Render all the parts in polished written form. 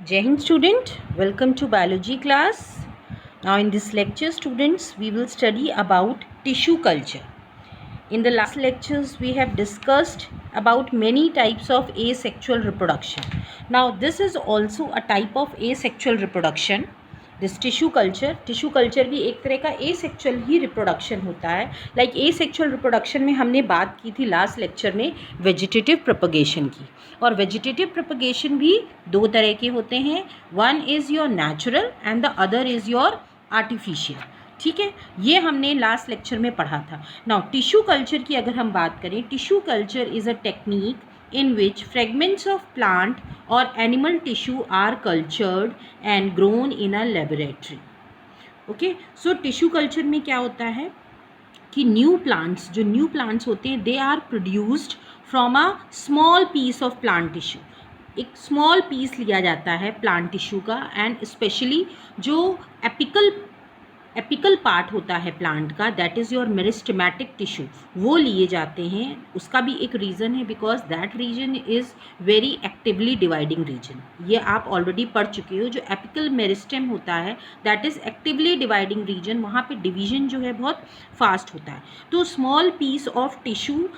Jai Hind student, welcome to biology class. Now in this lecture students, we will study about tissue culture. In the last lectures, we have discussed about many types of asexual reproduction. Now this is also a type of asexual reproduction. This tissue culture भी एक तरह का asexual ही reproduction होता है. Like asexual reproduction में हमने बात की थी लास्ट लेक्चर में वेजिटेटिव प्रोपगेशन की, और वेजिटेटिव प्रोपगेशन भी दो तरह के होते हैं. One is your natural and the other is your artificial. ठीक है, ये हमने लास्ट लेक्चर में पढ़ा था. नाउ टिश्यू कल्चर की अगर हम बात करें, tissue culture is a technique in which fragments of plant or animal tissue are cultured and grown in a laboratory. Okay, so tissue culture में क्या होता है कि न्यू प्लांट्स होते हैं, they are produced from a small piece of plant tissue. एक small piece लिया जाता है प्लांट टिश्यू का, एंड स्पेशली जो एपिकल पार्ट होता है प्लांट का, that is your meristematic tissue, वो लिए जाते हैं. उसका भी एक रीज़न है, because that region is very actively dividing region. ये आप ऑलरेडी पढ़ चुके हो. जो एपिकल मेरिस्टेम होता है that is actively dividing region, वहाँ पे डिवीजन जो है बहुत फास्ट होता है. तो स्मॉल पीस ऑफ टिश्यू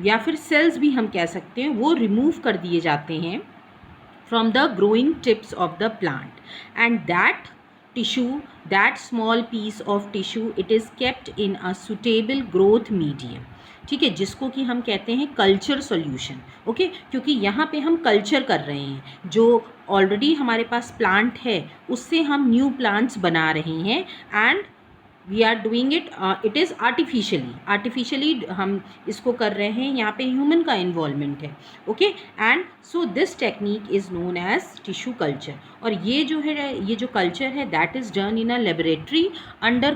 या फिर सेल्स भी हम कह सकते हैं, वो रिमूव कर दिए जाते हैं from the growing tips of the plant, and that tissue, that small piece of tissue, it is kept in a suitable growth medium. ठीक है, जिसको कि हम कहते हैं कल्चर सॉल्यूशन. ओके, क्योंकि यहाँ पे हम कल्चर कर रहे हैं, जो ऑलरेडी हमारे पास प्लांट है उससे हम न्यू प्लांट्स बना रहे हैं, and we are doing it is artificially हम इसको कर रहे हैं. यहाँ पे ह्यूमन का इन्वॉल्वमेंट है. Okay, and so this technique is known as tissue culture. और ये जो कल्चर है that is done in a laboratory under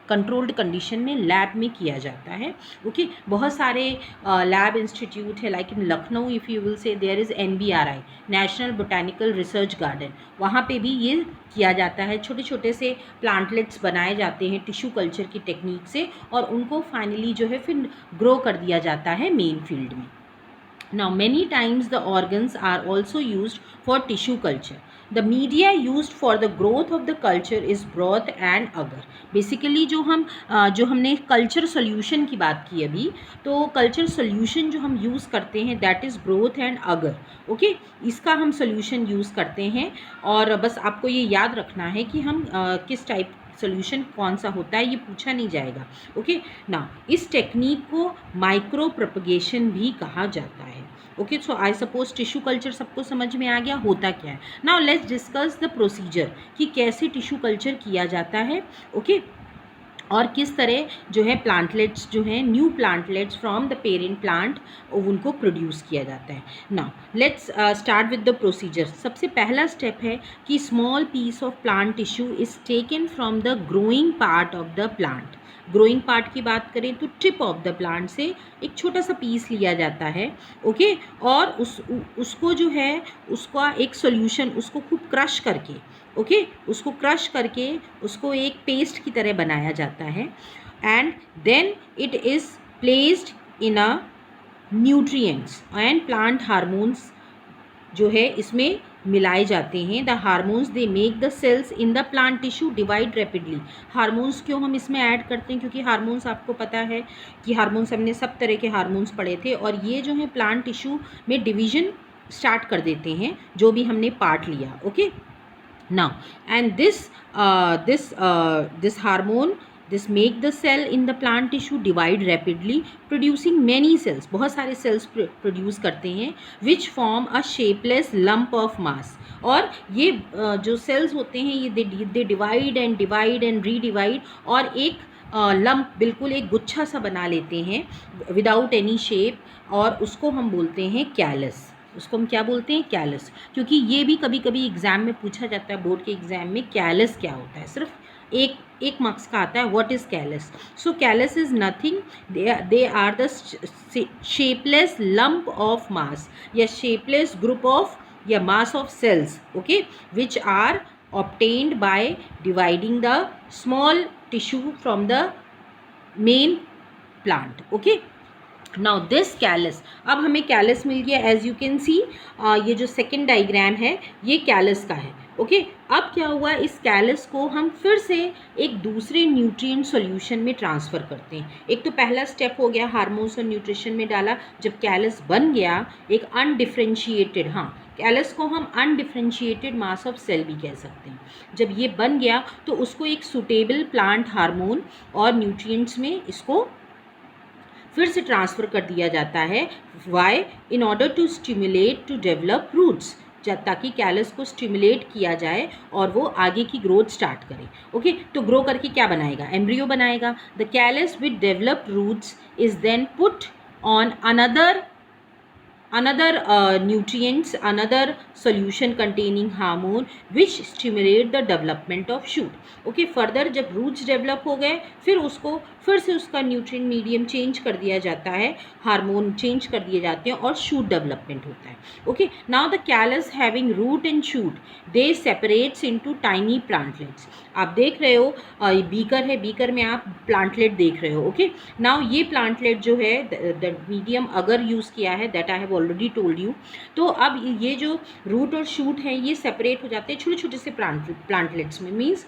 controlled condition में लैब में किया जाता है. ओके, बहुत सारे लैब इंस्टीट्यूट है, like in Lucknow if you will see there is NBRI, national botanical research garden. वहाँ पे भी ये किया जाता है. छोटे छोटे से प्लांटलेट्स बनाए जाते हैं टिश्यू कल्चर की टेक्निक से, और उनको फाइनली जो है फिर ग्रो कर दिया जाता है मेन फील्ड में. Now many times the organs are also used for tissue culture. The media used for the growth of the culture is broth and agar. Basically जो हमने कल्चर सोल्यूशन की बात की अभी, तो कल्चर सोल्यूशन जो हम यूज़ करते हैं दैट इज़ ब्रोथ एंड अगर. ओके, इसका हम सोल्यूशन यूज़ करते हैं, और बस आपको ये याद रखना है कि हम किस टाइप सोल्यूशन कौन सा होता है, ये पूछा नहीं जाएगा. ओके, ना इस टेक्निक को माइक्रो प्रोपगेशन भी कहा जाता है. Okay, so I suppose tissue culture सबको समझ में आ गया होता क्या है. Now let's discuss the procedure कि कैसे टिश्यू कल्चर किया जाता है. ओके, और किस तरह जो है प्लांटलेट्स जो हैं new plantlets from the parent plant उनको प्रोड्यूस किया जाता है. Now let's start with the procedure. सबसे पहला स्टेप है कि small piece of plant tissue is taken from the growing part of the plant. Growing part की बात करें तो टिप ऑफ द प्लांट से एक छोटा सा पीस लिया जाता है. ओके, और उसको जो है उसका एक सॉल्यूशन, उसको खूब क्रश करके, ओके, उसको क्रश करके उसको एक पेस्ट की तरह बनाया जाता है, and then it is placed in a nutrients and plant hormones जो है इसमें मिलाए जाते हैं. The hormones they make the cells in the plant tissue divide rapidly. Hormones क्यों हम इसमें ऐड करते हैं, क्योंकि हार्मोन्स आपको पता है कि हार्मोन्स, हमने सब तरह के हार्मोन्स पढ़े थे, और ये जो है प्लांट टिश्यू में डिवीजन स्टार्ट कर देते हैं जो भी हमने पार्ट लिया. Okay, now and this hormone, this make the cell in the plant tissue divide rapidly producing many cells. बहुत सारे cells produce करते हैं which form a shapeless lump of mass. और ये जो cells होते हैं ये they divide and redivide, और एक लंप, बिल्कुल एक गुच्छा सा बना लेते हैं विदाउट एनी शेप, और उसको हम बोलते हैं कैलस. उसको हम क्या बोलते हैं, कैलस. क्योंकि ये भी कभी कभी एग्ज़ाम में पूछा जाता है, बोर्ड के एग्ज़ाम में कैलस क्या होता है, सिर्फ एक मार्क्स का आता है, what is callus. So callus is nothing, they are the shapeless lump of mass या शेपलेस ग्रुप ऑफ या mass of cells. Okay, which are obtained by dividing the small tissue from the main plant. Okay, now this callus, अब हमें callus मिल गया as you can see, ये जो second diagram है ये callus का है। ओके अब क्या हुआ, इस कैलस को हम फिर से एक दूसरे न्यूट्रिएंट सॉल्यूशन में ट्रांसफ़र करते हैं। एक तो पहला स्टेप हो गया हार्मोन्स और न्यूट्रिशन में डाला, जब कैलस बन गया एक अनडिफ्रेंशिएटेड, हाँ कैलस को हम अनडिफ्रेंशिएटेड मास ऑफ सेल भी कह सकते हैं। जब ये बन गया तो उसको एक सूटेबल प्लांट हार्मोन और न्यूट्रिएंट्स में इसको फिर से ट्रांसफ़र कर दिया जाता है। Why? In order to stimulate to develop roots, ताकि कैलस को स्टिमुलेट किया जाए और वो आगे की ग्रोथ स्टार्ट करे। ओके तो ग्रो करके क्या बनाएगा, एम्ब्रियो बनाएगा। The callus with developed roots is then put on another nutrients, another solution containing hormone which stimulate the development of shoot. Okay further जब रूट्स डेवलप हो गए फिर उसको फिर से उसका न्यूट्रिएंट मीडियम चेंज कर दिया जाता है, हार्मोन चेंज कर दिए जाते हैं और शूट डेवलपमेंट होता है। Okay now the callus having root and shoot they separates into tiny plantlets. आप देख रहे हो बीकर है, बीकर में आप प्लांटलेट देख रहे हो। ओके नाउ ये प्लांटलेट जो है द मीडियम अगर यूज़ किया है that I have already told you, तो अब ये जो रूट और शूट है ये सेपरेट हो जाते हैं छोटे छोटे से प्लांटलेट्स में। मीन्स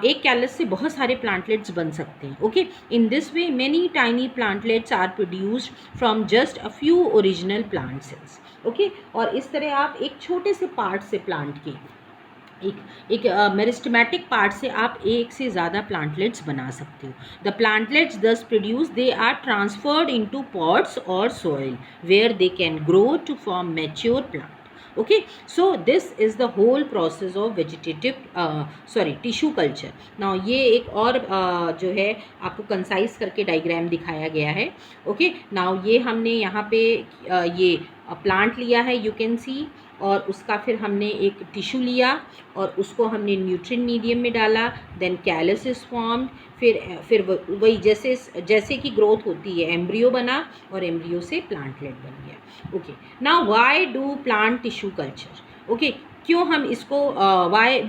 एक कैलस से बहुत सारे प्लांटलेट्स बन सकते हैं। Okay in this way many tiny plantlets are produced from just a few original plant cells. Okay और इस तरह आप एक छोटे से पार्ट से प्लांट के एक मेरिस्टेमेटिक पार्ट से आप एक से ज़्यादा प्लांटलेट्स बना सकते हो। The plantlets thus produce they are transferred into pots और soil where they can grow to form mature plant. Okay so this is the whole process of vegetative tissue culture. Now ये एक और जो है आपको कंसाइज करके diagram दिखाया गया है। ओके नाउ ये हमने यहाँ पे ये प्लांट लिया है यू कैन सी, और उसका फिर हमने एक टिश्यू लिया और उसको हमने न्यूट्रिएंट मीडियम में डाला, देन कैलस इज फॉर्म्ड, फिर वही जैसे कि ग्रोथ होती है एम्ब्रियो बना और एम्ब्रियो से प्लांटलेट बन गया। Okay now why do plant tissue culture? Okay क्यों हम इसको why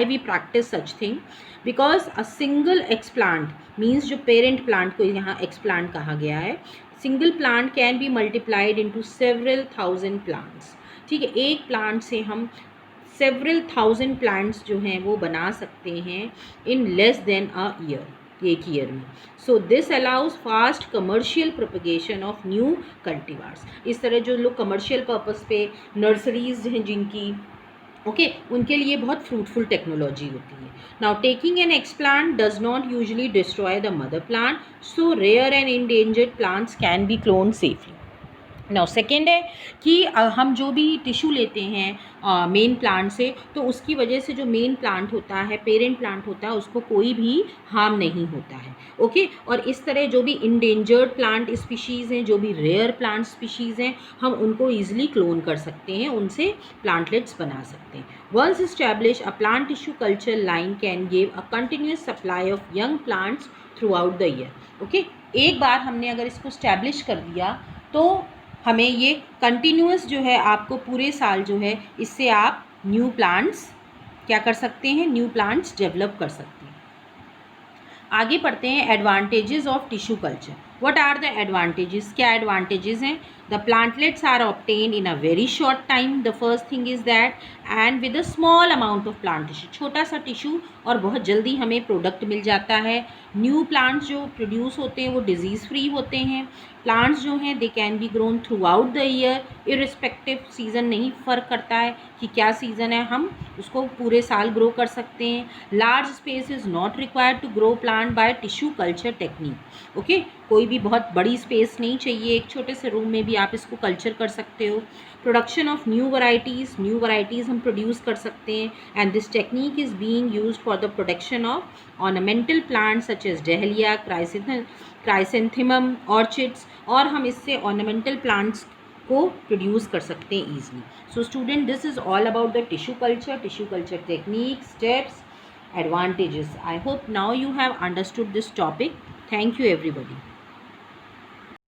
we practice such thing? Because a single explant means जो पेरेंट प्लांट को यहाँ एक्सप्लांट कहा गया है, single plant can be multiplied into several thousand plants. ठीक है एक प्लांट से हम सेवरल थाउजेंड प्लांट्स जो हैं वो बना सकते हैं in less than a year, एक ईयर में। So this allows fast commercial propagation of new cultivars. इस तरह जो लोग कमर्शियल पर्पस पे नर्सरीज हैं जिनकी ओके उनके लिए बहुत फ्रूटफुल टेक्नोलॉजी होती है। Now taking an explant does not usually destroy the mother plant, so rare and endangered plants can be clone safely. Now second है कि हम जो भी टिश्यू लेते हैं मेन प्लांट से, तो उसकी वजह से जो मेन प्लांट होता है, पेरेंट प्लांट होता है, उसको कोई भी हार्म नहीं होता है। ओके और इस तरह जो भी इंडेंजर्ड प्लांट स्पीशीज़ हैं, जो भी रेयर प्लांट स्पीशीज़ हैं, हम उनको ईजिली क्लोन कर सकते हैं, उनसे प्लांटलेट्स बना सकते हैं। Once establish a plant tissue culture line can give a continuous supply of young plants throughout the year. Okay एक बार हमने अगर इसको स्टैब्लिश कर दिया तो हमें ये कंटिन्यूस जो है आपको पूरे साल जो है इससे आप न्यू प्लांट्स क्या कर सकते हैं, न्यू प्लांट्स डेवलप कर सकते हैं। आगे पढ़ते हैं advantages of tissue culture. What are the advantages? क्या एडवांटेजेस हैं? The plantlets are obtained in a very short time, the first thing is that, and with a small amount of plant tissue, छोटा सा tissue और बहुत जल्दी हमें product मिल जाता है। न्यू प्लांट्स जो प्रोड्यूस होते हैं वो डिजीज़ फ्री होते हैं। प्लांट्स जो हैं they can be grown through out the year, irrespective season नहीं फ़र्क करता है कि क्या सीज़न है, हम उसको पूरे साल ग्रो कर सकते हैं। Large space is not required to grow plant by tissue culture technique. Okay कोई भी बहुत बड़ी स्पेस नहीं चाहिए, एक छोटे से रूम में भी आप इसको कल्चर कर सकते हो। प्रोडक्शन ऑफ न्यू वैरायटीज़ हम प्रोड्यूस कर सकते हैं, and this technique is being used for the production of ornamental plants such as dahlia, chrysanthemum, orchids, और हम इससे ऑर्नामेंटल प्लांट्स को प्रोड्यूस कर सकते हैं easily. So student this is all about the tissue culture technique, steps, advantages. I hope now you have understood this topic. Thank you everybody.